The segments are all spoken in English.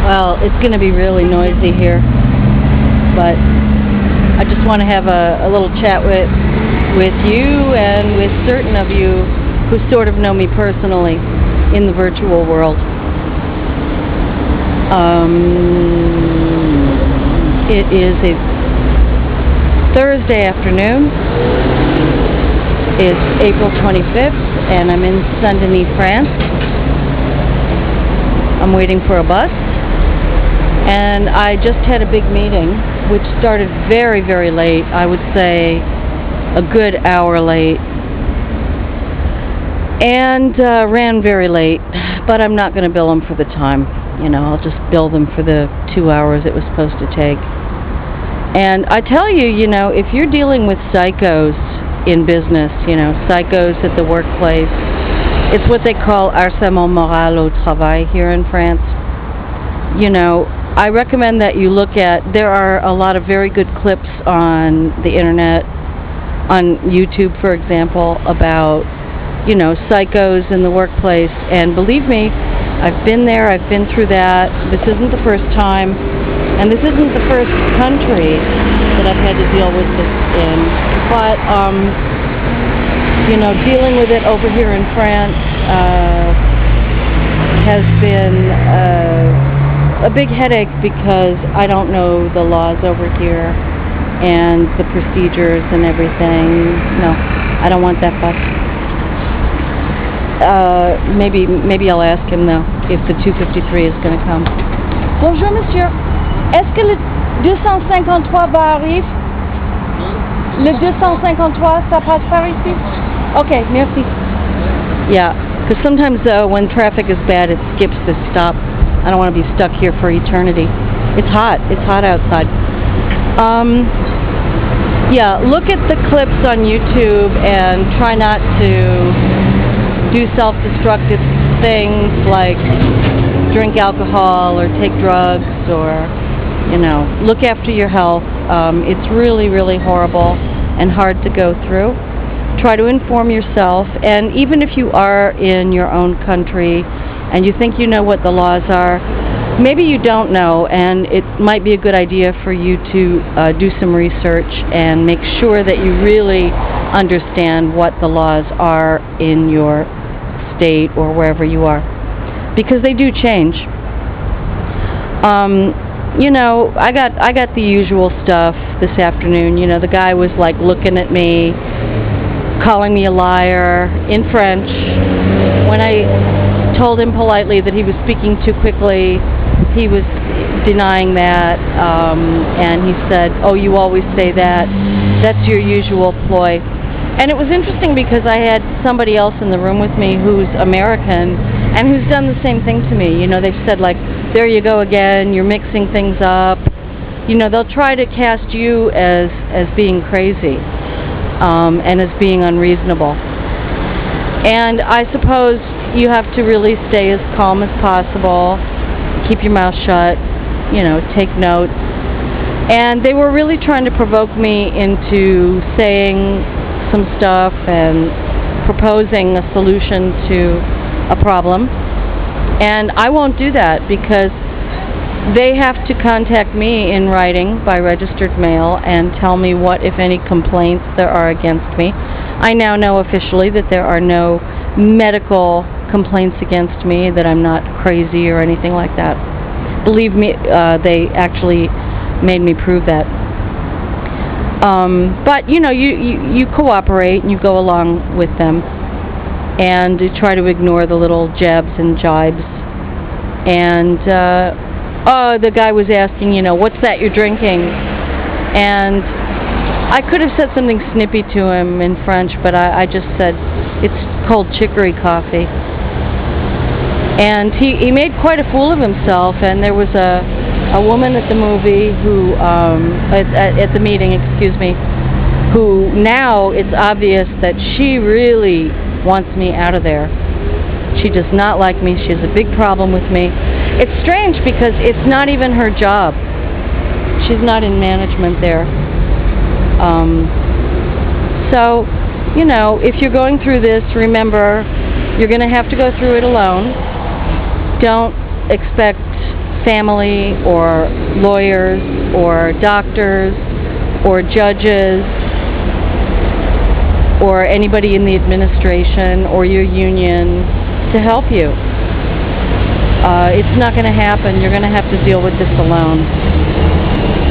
Well, it's going to be really noisy here, but I just want to have a little chat with you and with certain of you who sort of know me personally in the virtual world. It is a Thursday afternoon. It's April 25th, and I'm in Saint-Denis, France. I'm waiting for a bus, and I just had a big meeting, which started very, very late. I would say a good hour late, and ran very late, but I'm not going to bill them for the time. I'll just bill them for the 2 hours it was supposed to take. And I tell you, if you're dealing with psychos in business, psychos at the workplace, it's what they call harcèlement moral au travail here in France. I recommend that you look at, there are a lot of very good clips on the internet, on YouTube, for example, about, psychos in the workplace. And believe me, I've been there, I've been through that. This isn't the first time, and this isn't the first country that I've had to deal with this in. But, dealing with it over here in France has been a big headache because I don't know the laws over here and the procedures and everything. No, I don't want that fuss. Maybe I'll ask him though if the 253 is going to come. Bonjour monsieur, est-ce que le 253 va arriver? Le 253, ça passe par ici? Okay, merci. Yeah, because sometimes when traffic is bad, it skips this stop. I don't want to be stuck here for eternity. It's hot outside. Yeah, look at the clips on YouTube and try not to do self-destructive things like drink alcohol or take drugs or, look after your health. It's really, really horrible and hard to go through. Try to inform yourself, and even if you are in your own country and you think you know what the laws are, maybe you don't know, and it might be a good idea for you to do some research and make sure that you really understand what the laws are in your state or wherever you are, because they do change. I got the usual stuff this afternoon. The guy was like looking at me, calling me a liar in French. When I told him politely that he was speaking too quickly, he was denying that, and he said, "Oh, you always say that. That's your usual ploy." And it was interesting because I had somebody else in the room with me who's American and who's done the same thing to me. They've said, like, there you go again, you're mixing things up. They'll try to cast you as being crazy and as being unreasonable. And I suppose you have to really stay as calm as possible, keep your mouth shut, take notes. And they were really trying to provoke me into saying some stuff and proposing a solution to a problem, and I won't do that because they have to contact me in writing by registered mail and tell me what, if any, complaints there are against me. I now know officially that there are no medical complaints against me, that I'm not crazy or anything like that. Believe me, they actually made me prove that. But you cooperate and you go along with them, and you try to ignore the little jabs and jibes. And the guy was asking, what's that you're drinking? And I could have said something snippy to him in French, but I just said it's cold chicory coffee. And he made quite a fool of himself. And there was a woman at the movie who, at the meeting, who now it's obvious that she really wants me out of there. She does not like me. She has a big problem with me. It's strange because it's not even her job. She's not in management there. So, if you're going through this, remember, you're going to have to go through it alone. Don't expect family or lawyers or doctors or judges or anybody in the administration or your union to help you. It's not going to happen. You're going to have to deal with this alone.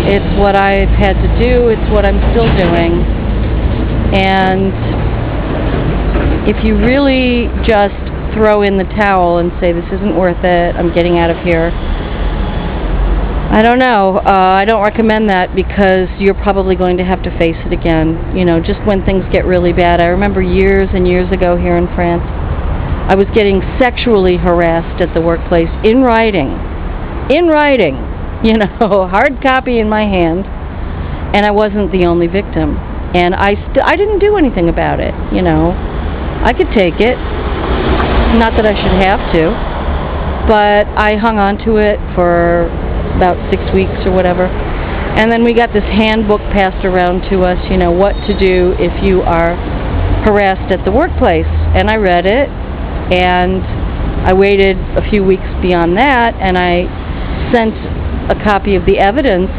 It's what I've had to do. It's what I'm still doing. And if you really just throw in the towel and say, this isn't worth it, I'm getting out of here, I don't know. I don't recommend that, because you're probably going to have to face it again, you know, just when things get really bad. I remember years and years ago here in France, I was getting sexually harassed at the workplace in writing, you know, hard copy in my hand, and I wasn't the only victim. And I didn't do anything about it, you know. I could take it, not that I should have to, but I hung on to it for about 6 weeks or whatever. And then we got this handbook passed around to us, you know, what to do if you are harassed at the workplace. And I read it, and I waited a few weeks beyond that, and I sent a copy of the evidence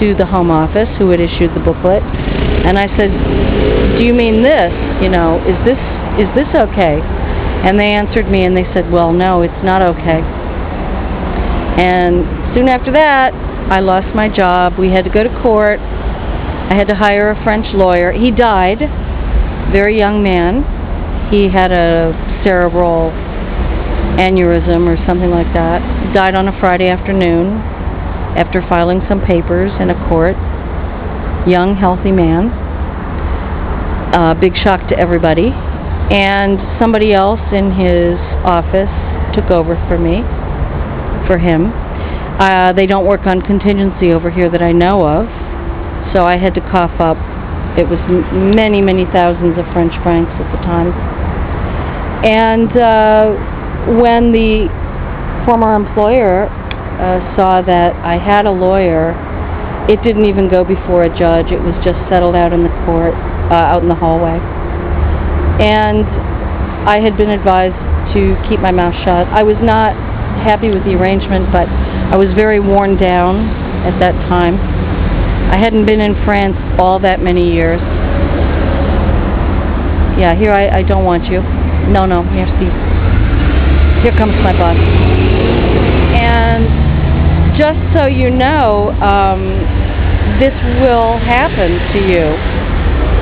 to the Home Office, who had issued the booklet, and I said, do you mean this? You know, is this okay? And they answered me and they said, well, no, it's not okay. And soon after that, I lost my job. We had to go to court. I had to hire a French lawyer. He died, very young man. He had a cerebral aneurysm or something like that. He died on a Friday afternoon after filing some papers in a court. Young, healthy man. Big shock to everybody. And somebody else in his office took over for him. They don't work on contingency over here that I know of, so I had to cough up, it was many, many thousands of French francs at the time. And when the former employer saw that I had a lawyer, it didn't even go before a judge. It was just settled out in the court, out in the hallway. And I had been advised to keep my mouth shut. I was not happy with the arrangement, but I was very worn down at that time. I hadn't been in France all that many years. Yeah, here I don't want you. No, merci. Here comes my boss. And just so you know, this will happen to you,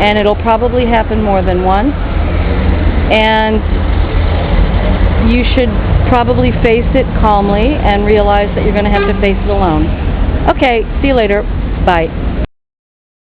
and it'll probably happen more than once, and you should probably face it calmly and realize that you're going to have to face it alone. Okay, see you later. Bye.